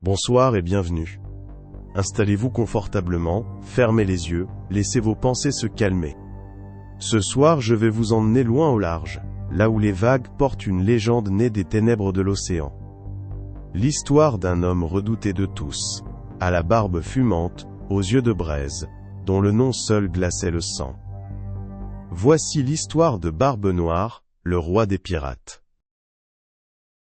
Bonsoir et bienvenue. Installez-vous confortablement, fermez les yeux, laissez vos pensées se calmer. Ce soir je vais vous emmener loin au large, là où les vagues portent une légende née des ténèbres de l'océan. L'histoire d'un homme redouté de tous, à la barbe fumante, aux yeux de braise, dont le nom seul glaçait le sang. Voici l'histoire de Barbe Noire, le roi des pirates.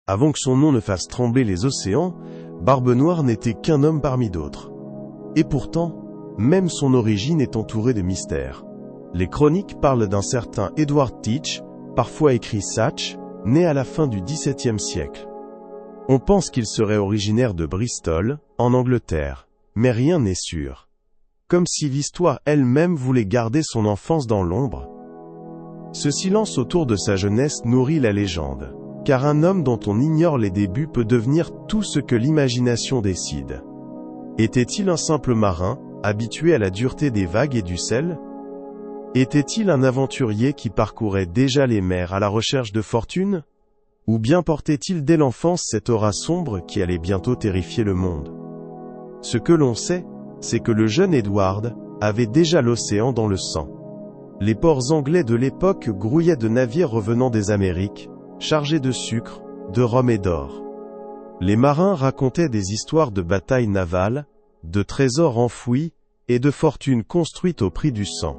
Avant que son nom ne fasse trembler les océans, Barbe Noire n'était qu'un homme parmi d'autres. Et pourtant, même son origine est entourée de mystères. Les chroniques parlent d'un certain Edward Teach, parfois écrit Satch, né à la fin du XVIIe siècle. On pense qu'il serait originaire de Bristol, en Angleterre, mais rien n'est sûr. Comme si l'histoire elle-même voulait garder son enfance dans l'ombre. Ce silence autour de sa jeunesse nourrit la légende. Car un homme dont on ignore les débuts peut devenir tout ce que l'imagination décide. Était-il un simple marin, habitué à la dureté des vagues et du sel? Était-il un aventurier qui parcourait déjà les mers à la recherche de fortune? Ou bien portait-il dès l'enfance cette aura sombre qui allait bientôt terrifier le monde? Ce que l'on sait, c'est que le jeune Edward avait déjà l'océan dans le sang. Les ports anglais de l'époque grouillaient de navires revenant des Amériques, chargés de sucre, de rhum et d'or. Les marins racontaient des histoires de batailles navales, de trésors enfouis, et de fortunes construites au prix du sang.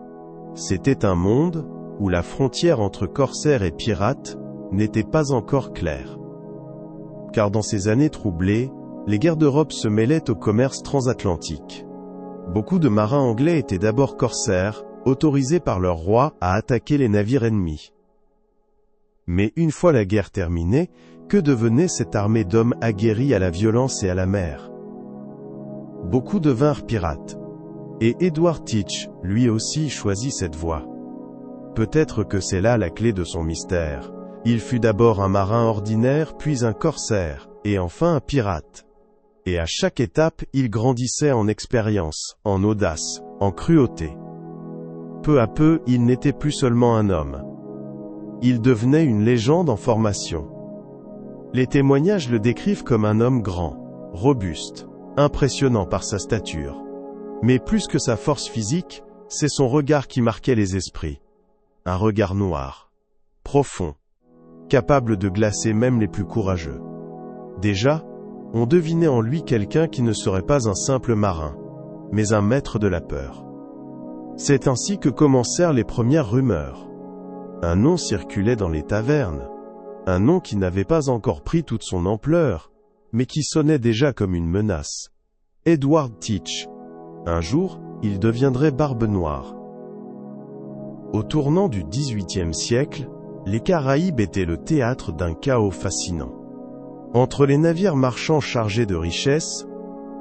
C'était un monde où la frontière entre corsaires et pirates n'était pas encore claire. Car dans ces années troublées, les guerres d'Europe se mêlaient au commerce transatlantique. Beaucoup de marins anglais étaient d'abord corsaires, autorisés par leur roi à attaquer les navires ennemis. Mais une fois la guerre terminée, que devenait cette armée d'hommes aguerris à la violence et à la mer? Beaucoup devinrent pirates. Et Edward Teach, lui aussi, choisit cette voie. Peut-être que c'est là la clé de son mystère. Il fut d'abord un marin ordinaire, puis un corsaire, et enfin un pirate. Et à chaque étape, il grandissait en expérience, en audace, en cruauté. Peu à peu, il n'était plus seulement un homme. Il devenait une légende en formation. Les témoignages le décrivent comme un homme grand, robuste, impressionnant par sa stature. Mais plus que sa force physique, c'est son regard qui marquait les esprits. Un regard noir, profond, capable de glacer même les plus courageux. Déjà, on devinait en lui quelqu'un qui ne serait pas un simple marin, mais un maître de la peur. C'est ainsi que commencèrent les premières rumeurs. Un nom circulait dans les tavernes. Un nom qui n'avait pas encore pris toute son ampleur, mais qui sonnait déjà comme une menace. Edward Teach. Un jour, il deviendrait Barbe Noire. Au tournant du XVIIIe siècle, les Caraïbes étaient le théâtre d'un chaos fascinant. Entre les navires marchands chargés de richesses,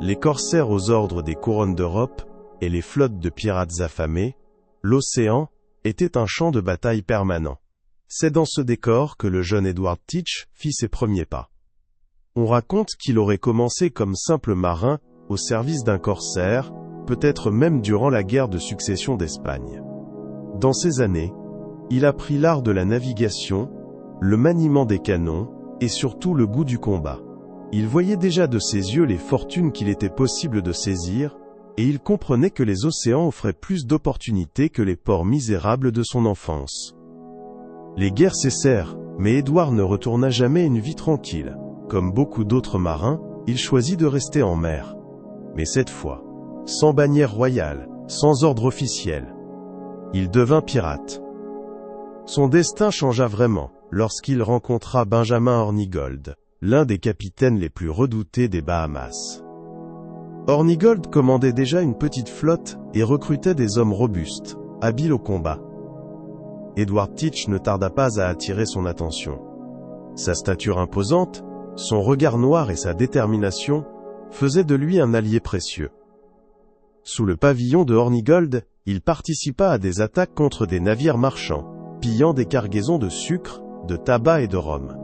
les corsaires aux ordres des couronnes d'Europe, et les flottes de pirates affamés, l'océan était un champ de bataille permanent. C'est dans ce décor que le jeune Edward Teach fit ses premiers pas. On raconte qu'il aurait commencé comme simple marin, au service d'un corsaire, peut-être même durant la guerre de succession d'Espagne. Dans ces années, il apprit l'art de la navigation, le maniement des canons, et surtout le goût du combat. Il voyait déjà de ses yeux les fortunes qu'il était possible de saisir, et il comprenait que les océans offraient plus d'opportunités que les ports misérables de son enfance. Les guerres cessèrent, mais Edward ne retourna jamais une vie tranquille. Comme beaucoup d'autres marins, il choisit de rester en mer. Mais cette fois, sans bannière royale, sans ordre officiel. Il devint pirate. Son destin changea vraiment, lorsqu'il rencontra Benjamin Hornigold, l'un des capitaines les plus redoutés des Bahamas. Hornigold commandait déjà une petite flotte et recrutait des hommes robustes, habiles au combat. Edward Teach ne tarda pas à attirer son attention. Sa stature imposante, son regard noir et sa détermination faisaient de lui un allié précieux. Sous le pavillon de Hornigold, il participa à des attaques contre des navires marchands, pillant des cargaisons de sucre, de tabac et de rhum.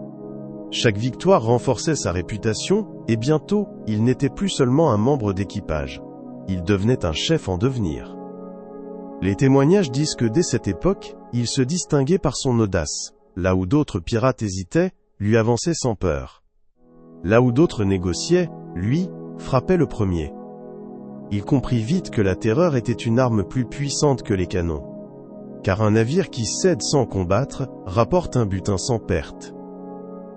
Chaque victoire renforçait sa réputation, et bientôt, il n'était plus seulement un membre d'équipage. Il devenait un chef en devenir. Les témoignages disent que dès cette époque, il se distinguait par son audace. Là où d'autres pirates hésitaient, lui avançait sans peur. Là où d'autres négociaient, lui, frappait le premier. Il comprit vite que la terreur était une arme plus puissante que les canons. Car un navire qui cède sans combattre rapporte un butin sans perte.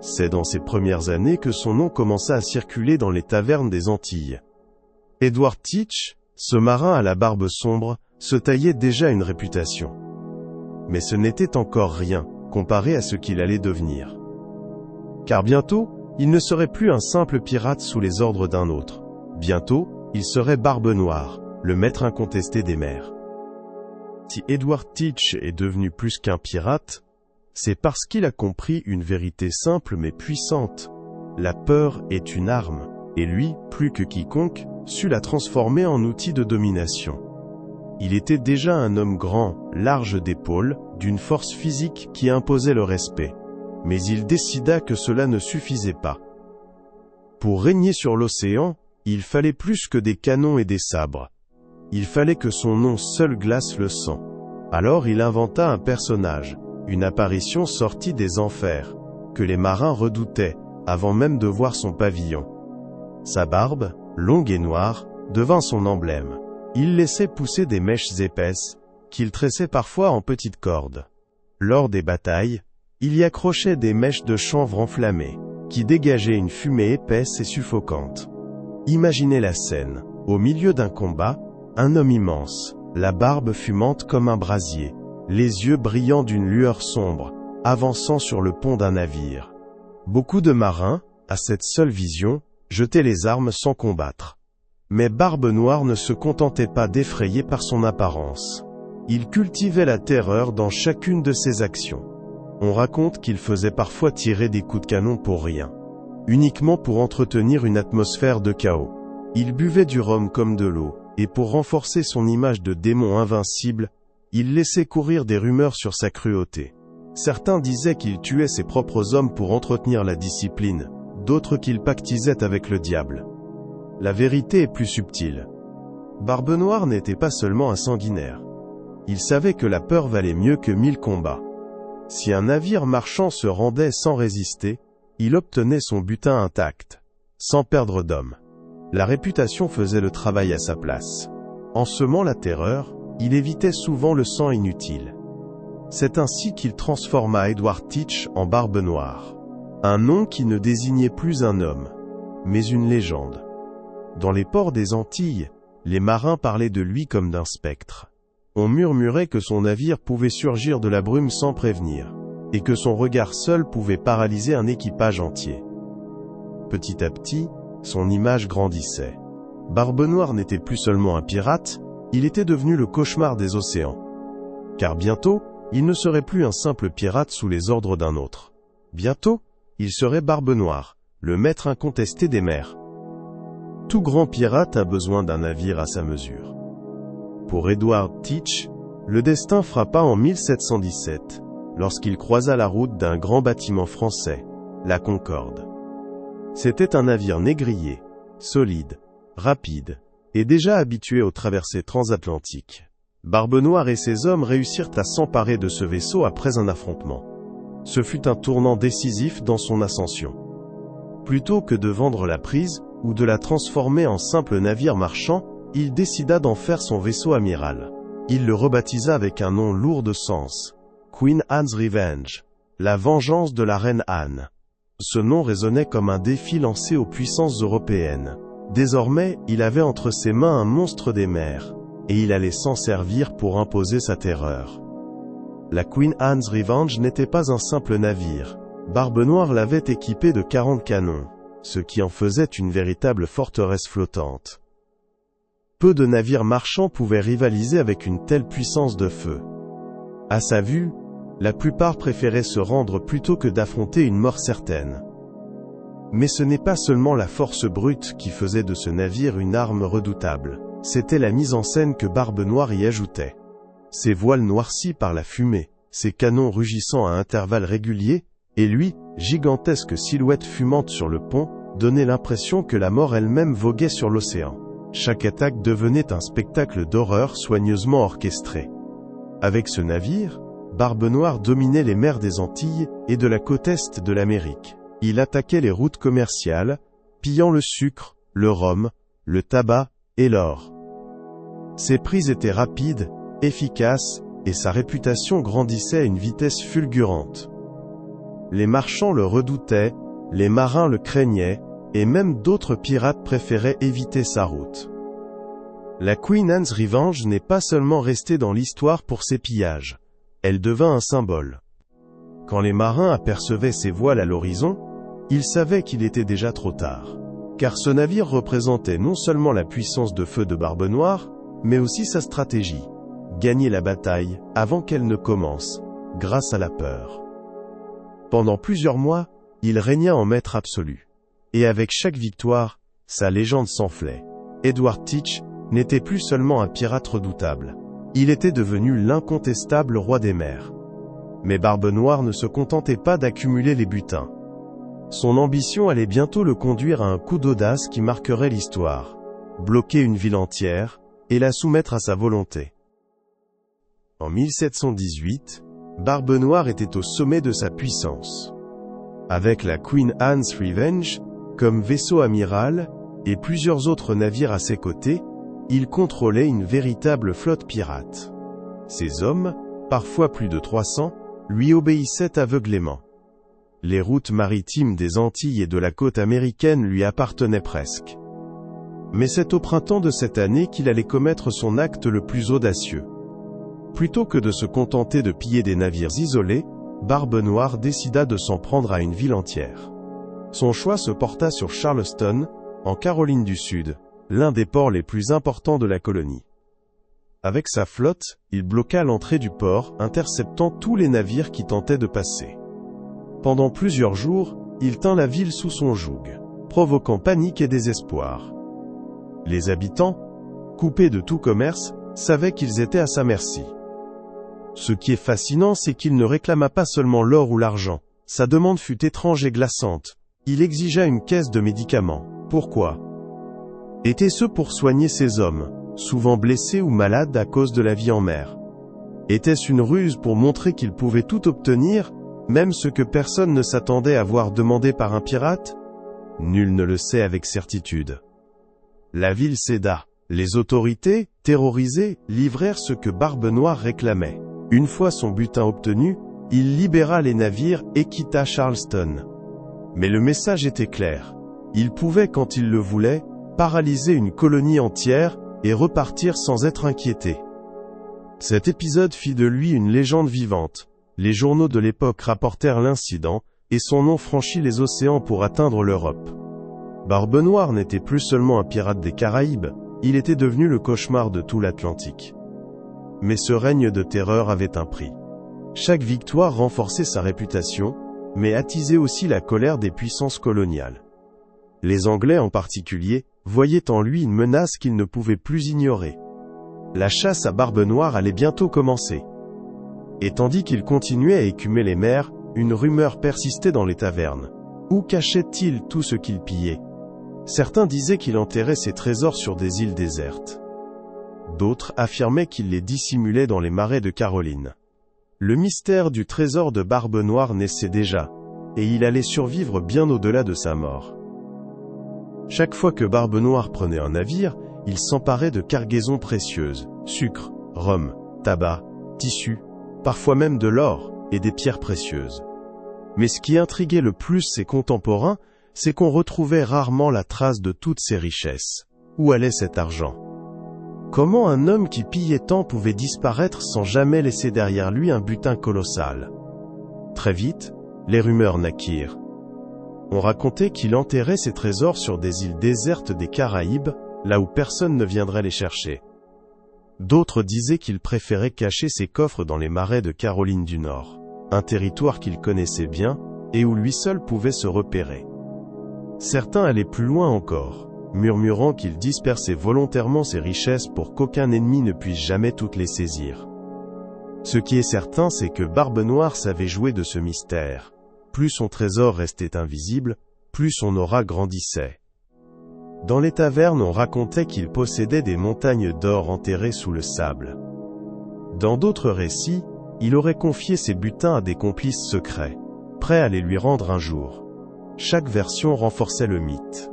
C'est dans ses premières années que son nom commença à circuler dans les tavernes des Antilles. Edward Teach, ce marin à la barbe sombre, se taillait déjà une réputation. Mais ce n'était encore rien, comparé à ce qu'il allait devenir. Car bientôt, il ne serait plus un simple pirate sous les ordres d'un autre. Bientôt, il serait Barbe Noire, le maître incontesté des mers. Si Edward Teach est devenu plus qu'un pirate, c'est parce qu'il a compris une vérité simple mais puissante. La peur est une arme, et lui, plus que quiconque, sut la transformer en outil de domination. Il était déjà un homme grand, large d'épaules, d'une force physique qui imposait le respect. Mais il décida que cela ne suffisait pas. Pour régner sur l'océan, il fallait plus que des canons et des sabres. Il fallait que son nom seul glace le sang. Alors il inventa un personnage, une apparition sortie des enfers, que les marins redoutaient, avant même de voir son pavillon. Sa barbe, longue et noire, devint son emblème. Il laissait pousser des mèches épaisses, qu'il tressait parfois en petites cordes. Lors des batailles, il y accrochait des mèches de chanvre enflammées, qui dégageaient une fumée épaisse et suffocante. Imaginez la scène. Au milieu d'un combat, un homme immense, la barbe fumante comme un brasier, les yeux brillants d'une lueur sombre, avançant sur le pont d'un navire. Beaucoup de marins, à cette seule vision, jetaient les armes sans combattre. Mais Barbe Noire ne se contentait pas d'effrayer par son apparence. Il cultivait la terreur dans chacune de ses actions. On raconte qu'il faisait parfois tirer des coups de canon pour rien, uniquement pour entretenir une atmosphère de chaos. Il buvait du rhum comme de l'eau, et pour renforcer son image de démon invincible, il laissait courir des rumeurs sur sa cruauté. Certains disaient qu'il tuait ses propres hommes pour entretenir la discipline, d'autres qu'il pactisait avec le diable. La vérité est plus subtile. Barbe Noire n'était pas seulement un sanguinaire. Il savait que la peur valait mieux que 1000 combats. Si un navire marchand se rendait sans résister, il obtenait son butin intact, sans perdre d'hommes. La réputation faisait le travail à sa place. En semant la terreur, il évitait souvent le sang inutile. C'est ainsi qu'il transforma Edward Teach en Barbe Noire. Un nom qui ne désignait plus un homme, mais une légende. Dans les ports des Antilles, les marins parlaient de lui comme d'un spectre. On murmurait que son navire pouvait surgir de la brume sans prévenir, et que son regard seul pouvait paralyser un équipage entier. Petit à petit, son image grandissait. Barbe Noire n'était plus seulement un pirate, il était devenu le cauchemar des océans. Car bientôt, il ne serait plus un simple pirate sous les ordres d'un autre. Bientôt, il serait Barbe Noire, le maître incontesté des mers. Tout grand pirate a besoin d'un navire à sa mesure. Pour Edward Teach, le destin frappa en 1717, lorsqu'il croisa la route d'un grand bâtiment français, la Concorde. C'était un navire négrier, solide, rapide, et déjà habitué aux traversées transatlantiques. Barbe Noire et ses hommes réussirent à s'emparer de ce vaisseau après un affrontement. Ce fut un tournant décisif dans son ascension. Plutôt que de vendre la prise, ou de la transformer en simple navire marchand, il décida d'en faire son vaisseau amiral. Il le rebaptisa avec un nom lourd de sens. Queen Anne's Revenge. La vengeance de la reine Anne. Ce nom résonnait comme un défi lancé aux puissances européennes. Désormais, il avait entre ses mains un monstre des mers, et il allait s'en servir pour imposer sa terreur. La Queen Anne's Revenge n'était pas un simple navire. Barbe Noire l'avait équipé de 40 canons, ce qui en faisait une véritable forteresse flottante. Peu de navires marchands pouvaient rivaliser avec une telle puissance de feu. À sa vue, la plupart préféraient se rendre plutôt que d'affronter une mort certaine. Mais ce n'est pas seulement la force brute qui faisait de ce navire une arme redoutable, c'était la mise en scène que Barbe Noire y ajoutait. Ses voiles noircies par la fumée, ses canons rugissant à intervalles réguliers, et lui, gigantesque silhouette fumante sur le pont, donnait l'impression que la mort elle-même voguait sur l'océan. Chaque attaque devenait un spectacle d'horreur soigneusement orchestré. Avec ce navire, Barbe Noire dominait les mers des Antilles et de la côte est de l'Amérique. Il attaquait les routes commerciales, pillant le sucre, le rhum, le tabac et l'or. Ses prises étaient rapides, efficaces, et sa réputation grandissait à une vitesse fulgurante. Les marchands le redoutaient, les marins le craignaient, et même d'autres pirates préféraient éviter sa route. La Queen Anne's Revenge n'est pas seulement restée dans l'histoire pour ses pillages. Elle devint un symbole. Quand les marins apercevaient ses voiles à l'horizon, ils savaient qu'il était déjà trop tard. Car ce navire représentait non seulement la puissance de feu de Barbe Noire, mais aussi sa stratégie. Gagner la bataille, avant qu'elle ne commence, grâce à la peur. Pendant plusieurs mois, il régna en maître absolu. Et avec chaque victoire, sa légende s'enflait. Edward Teach n'était plus seulement un pirate redoutable. Il était devenu l'incontestable roi des mers. Mais Barbe Noire ne se contentait pas d'accumuler les butins. Son ambition allait bientôt le conduire à un coup d'audace qui marquerait l'histoire. Bloquer une ville entière, et la soumettre à sa volonté. En 1718, Barbe Noire était au sommet de sa puissance. Avec la Queen Anne's Revenge, comme vaisseau amiral, et plusieurs autres navires à ses côtés, il contrôlait une véritable flotte pirate. Ses hommes, parfois plus de 300, lui obéissaient aveuglément. Les routes maritimes des Antilles et de la côte américaine lui appartenaient presque. Mais c'est au printemps de cette année qu'il allait commettre son acte le plus audacieux. Plutôt que de se contenter de piller des navires isolés, Barbe Noire décida de s'en prendre à une ville entière. Son choix se porta sur Charleston, en Caroline du Sud, l'un des ports les plus importants de la colonie. Avec sa flotte, il bloqua l'entrée du port, interceptant tous les navires qui tentaient de passer. Pendant plusieurs jours, il tint la ville sous son joug, provoquant panique et désespoir. Les habitants, coupés de tout commerce, savaient qu'ils étaient à sa merci. Ce qui est fascinant, c'est qu'il ne réclama pas seulement l'or ou l'argent. Sa demande fut étrange et glaçante. Il exigea une caisse de médicaments. Pourquoi? Était-ce pour soigner ses hommes, souvent blessés ou malades à cause de la vie en mer? Était-ce une ruse pour montrer qu'il pouvait tout obtenir, même ce que personne ne s'attendait à voir demandé par un pirate? Nul ne le sait avec certitude. La ville céda. Les autorités, terrorisées, livrèrent ce que Barbe Noire réclamait. Une fois son butin obtenu, il libéra les navires et quitta Charleston. Mais le message était clair. Il pouvait, quand il le voulait, paralyser une colonie entière et repartir sans être inquiété. Cet épisode fit de lui une légende vivante. Les journaux de l'époque rapportèrent l'incident, et son nom franchit les océans pour atteindre l'Europe. Barbe Noire n'était plus seulement un pirate des Caraïbes, il était devenu le cauchemar de tout l'Atlantique. Mais ce règne de terreur avait un prix. Chaque victoire renforçait sa réputation, mais attisait aussi la colère des puissances coloniales. Les Anglais en particulier, voyaient en lui une menace qu'ils ne pouvaient plus ignorer. La chasse à Barbe Noire allait bientôt commencer. Et tandis qu'il continuait à écumer les mers, une rumeur persistait dans les tavernes. Où cachait-il tout ce qu'il pillait? Certains disaient qu'il enterrait ses trésors sur des îles désertes. D'autres affirmaient qu'il les dissimulait dans les marais de Caroline. Le mystère du trésor de Barbe Noire naissait déjà, et il allait survivre bien au-delà de sa mort. Chaque fois que Barbe Noire prenait un navire, il s'emparait de cargaisons précieuses, sucre, rhum, tabac, tissus, parfois même de l'or, et des pierres précieuses. Mais ce qui intriguait le plus ses contemporains, c'est qu'on retrouvait rarement la trace de toutes ces richesses. Où allait cet argent? Comment un homme qui pillait tant pouvait disparaître sans jamais laisser derrière lui un butin colossal? Très vite, les rumeurs naquirent. On racontait qu'il enterrait ses trésors sur des îles désertes des Caraïbes, là où personne ne viendrait les chercher. D'autres disaient qu'il préférait cacher ses coffres dans les marais de Caroline du Nord, un territoire qu'il connaissait bien, et où lui seul pouvait se repérer. Certains allaient plus loin encore, murmurant qu'il dispersait volontairement ses richesses pour qu'aucun ennemi ne puisse jamais toutes les saisir. Ce qui est certain, c'est que Barbe Noire savait jouer de ce mystère. Plus son trésor restait invisible, plus son aura grandissait. Dans les tavernes, on racontait qu'il possédait des montagnes d'or enterrées sous le sable. Dans d'autres récits, il aurait confié ses butins à des complices secrets, prêts à les lui rendre un jour. Chaque version renforçait le mythe.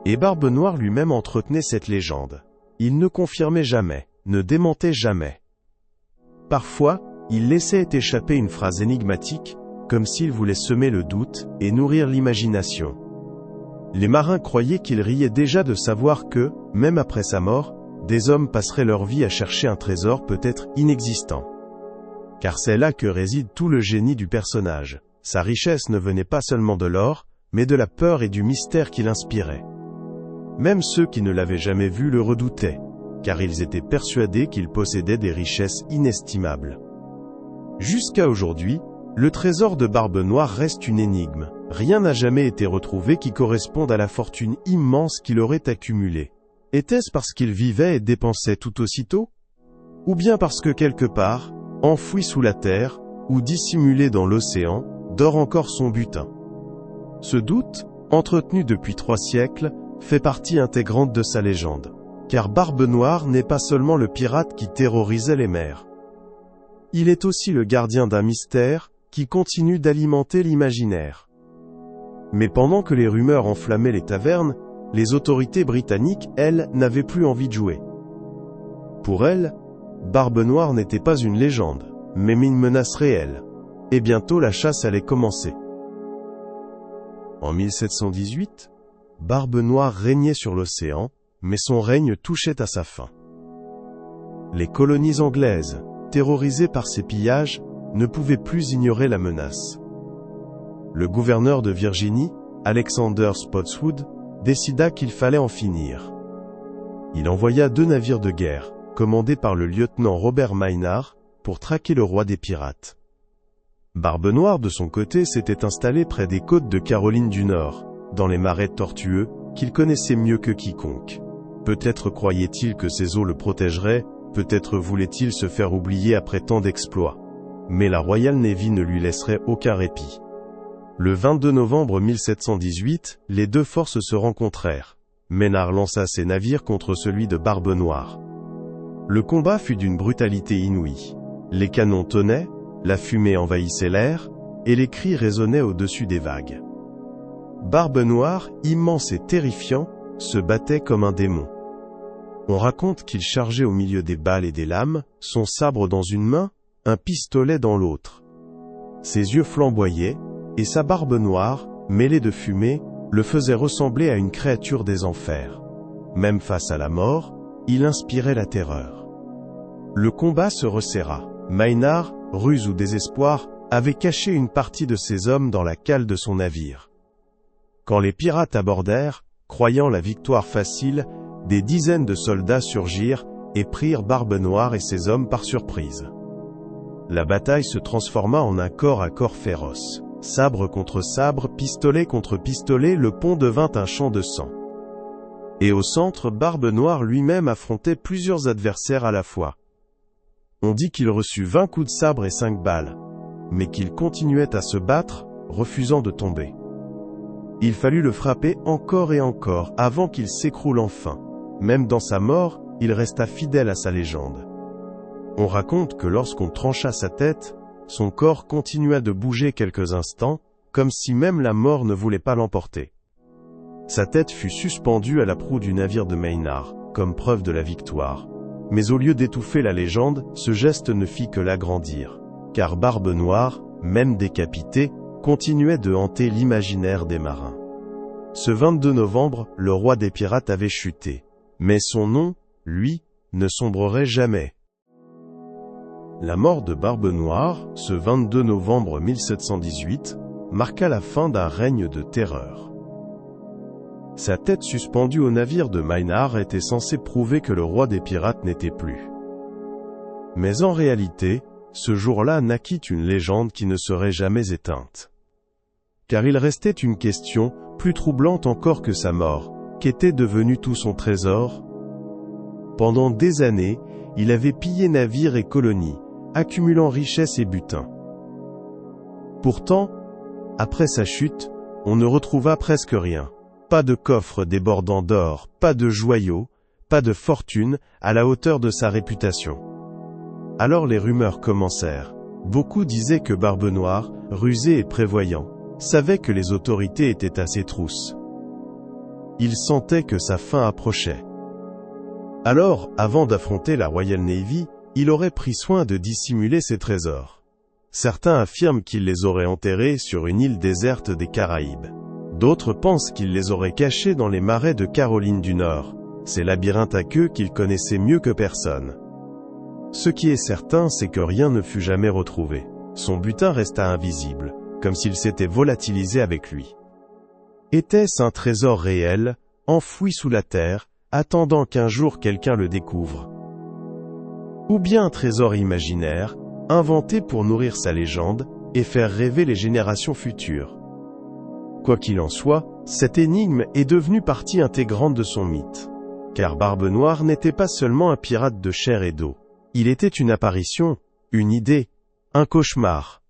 Et Barbe Noire lui-même entretenait cette légende. Il ne confirmait jamais, ne démentait jamais. Parfois, il laissait échapper une phrase énigmatique, comme s'il voulait semer le doute et nourrir l'imagination. Les marins croyaient qu'il riait déjà de savoir que, même après sa mort, des hommes passeraient leur vie à chercher un trésor peut-être inexistant. Car c'est là que réside tout le génie du personnage. Sa richesse ne venait pas seulement de l'or, mais de la peur et du mystère qu'il inspirait. Même ceux qui ne l'avaient jamais vu le redoutaient, car ils étaient persuadés qu'il possédait des richesses inestimables. Jusqu'à aujourd'hui, le trésor de Barbe Noire reste une énigme. Rien n'a jamais été retrouvé qui corresponde à la fortune immense qu'il aurait accumulée. Était-ce parce qu'il vivait et dépensait tout aussitôt? Ou bien parce que quelque part, enfoui sous la terre, ou dissimulé dans l'océan, dort encore son butin? Ce doute, entretenu depuis 3 siècles, fait partie intégrante de sa légende. Car Barbe Noire n'est pas seulement le pirate qui terrorisait les mers. Il est aussi le gardien d'un mystère, qui continue d'alimenter l'imaginaire. Mais pendant que les rumeurs enflammaient les tavernes, les autorités britanniques, elles, n'avaient plus envie de jouer. Pour elles, Barbe Noire n'était pas une légende, mais une menace réelle. Et bientôt la chasse allait commencer. En 1718, Barbe Noire régnait sur l'océan, mais son règne touchait à sa fin. Les colonies anglaises, terrorisées par ces pillages, ne pouvaient plus ignorer la menace. Le gouverneur de Virginie, Alexander Spotswood, décida qu'il fallait en finir. Il envoya 2 navires de guerre, commandés par le lieutenant Robert Maynard, pour traquer le roi des pirates. Barbe Noire, de son côté, s'était installé près des côtes de Caroline du Nord, dans les marais tortueux, qu'il connaissait mieux que quiconque. Peut-être croyait-il que ces eaux le protégeraient, peut-être voulait-il se faire oublier après tant d'exploits. Mais la Royal Navy ne lui laisserait aucun répit. Le 22 novembre 1718, les 2 forces se rencontrèrent. Maynard lança ses navires contre celui de Barbe Noire. Le combat fut d'une brutalité inouïe. Les canons tonnaient, la fumée envahissait l'air, et les cris résonnaient au-dessus des vagues. Barbe Noire, immense et terrifiant, se battait comme un démon. On raconte qu'il chargeait au milieu des balles et des lames, son sabre dans une main, un pistolet dans l'autre. Ses yeux flamboyaient, et sa barbe noire, mêlée de fumée, le faisait ressembler à une créature des enfers. Même face à la mort, il inspirait la terreur. Le combat se resserra. Maynard, ruse ou désespoir, avait caché une partie de ses hommes dans la cale de son navire. Quand les pirates abordèrent, croyant la victoire facile, des dizaines de soldats surgirent et prirent Barbe Noire et ses hommes par surprise. La bataille se transforma en un corps à corps féroce. Sabre contre sabre, pistolet contre pistolet, le pont devint un champ de sang. Et au centre, Barbe Noire lui-même affrontait plusieurs adversaires à la fois. On dit qu'il reçut 20 coups de sabre et 5 balles, mais qu'il continuait à se battre, refusant de tomber. Il fallut le frapper encore et encore, avant qu'il s'écroule enfin. Même dans sa mort, il resta fidèle à sa légende. On raconte que lorsqu'on trancha sa tête, son corps continua de bouger quelques instants, comme si même la mort ne voulait pas l'emporter. Sa tête fut suspendue à la proue du navire de Maynard, comme preuve de la victoire. Mais au lieu d'étouffer la légende, ce geste ne fit que l'agrandir. Car Barbe Noire, même décapité, continuait de hanter l'imaginaire des marins. Ce 22 novembre, le roi des pirates avait chuté. Mais son nom, lui, ne sombrerait jamais. La mort de Barbe Noire, ce 22 novembre 1718, marqua la fin d'un règne de terreur. Sa tête suspendue au navire de Maynard était censée prouver que le roi des pirates n'était plus. Mais en réalité, ce jour-là naquit une légende qui ne serait jamais éteinte. Car il restait une question, plus troublante encore que sa mort, qu'était devenu tout son trésor? Pendant des années, il avait pillé navires et colonies, accumulant richesses et butin. Pourtant, après sa chute, on ne retrouva presque rien. Pas de coffre débordant d'or, pas de joyaux, pas de fortune à la hauteur de sa réputation. Alors les rumeurs commencèrent. Beaucoup disaient que Barbe Noire, rusé et prévoyant, savait que les autorités étaient à ses trousses. Il sentait que sa fin approchait. Alors, avant d'affronter la Royal Navy, il aurait pris soin de dissimuler ses trésors. Certains affirment qu'il les aurait enterrés sur une île déserte des Caraïbes. D'autres pensent qu'il les aurait cachés dans les marais de Caroline du Nord, ces labyrinthes à queue qu'il connaissait mieux que personne. Ce qui est certain, c'est que rien ne fut jamais retrouvé. Son butin resta invisible, comme s'il s'était volatilisé avec lui. Était-ce un trésor réel, enfoui sous la terre, attendant qu'un jour quelqu'un le découvre? Ou bien un trésor imaginaire, inventé pour nourrir sa légende et faire rêver les générations futures? Quoi qu'il en soit, cette énigme est devenue partie intégrante de son mythe. Car Barbe Noire n'était pas seulement un pirate de chair et d'eau. Il était une apparition, une idée, un cauchemar.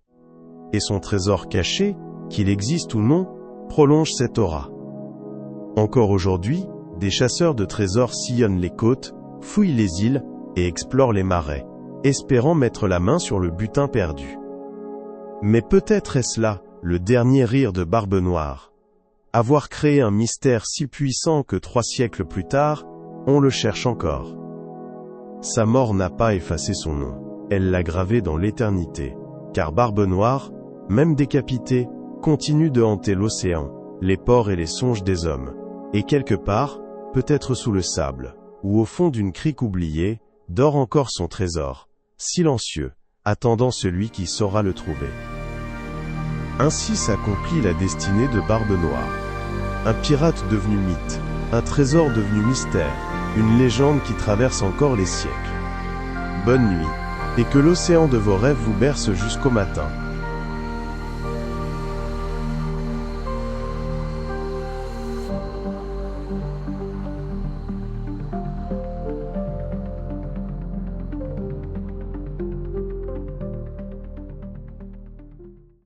Et son trésor caché, qu'il existe ou non, prolonge cette aura. Encore aujourd'hui, des chasseurs de trésors sillonnent les côtes, fouillent les îles et explorent les marais, espérant mettre la main sur le butin perdu. Mais peut-être est-ce là le dernier rire de Barbe Noire. Avoir créé un mystère si puissant que 3 siècles plus tard, on le cherche encore. Sa mort n'a pas effacé son nom, elle l'a gravé dans l'éternité, car Barbe Noire, même décapitée, continue de hanter l'océan, les ports et les songes des hommes. Et quelque part, peut-être sous le sable, ou au fond d'une crique oubliée, dort encore son trésor, silencieux, attendant celui qui saura le trouver. Ainsi s'accomplit la destinée de Barbe Noire. Un pirate devenu mythe, un trésor devenu mystère, une légende qui traverse encore les siècles. Bonne nuit, et que l'océan de vos rêves vous berce jusqu'au matin.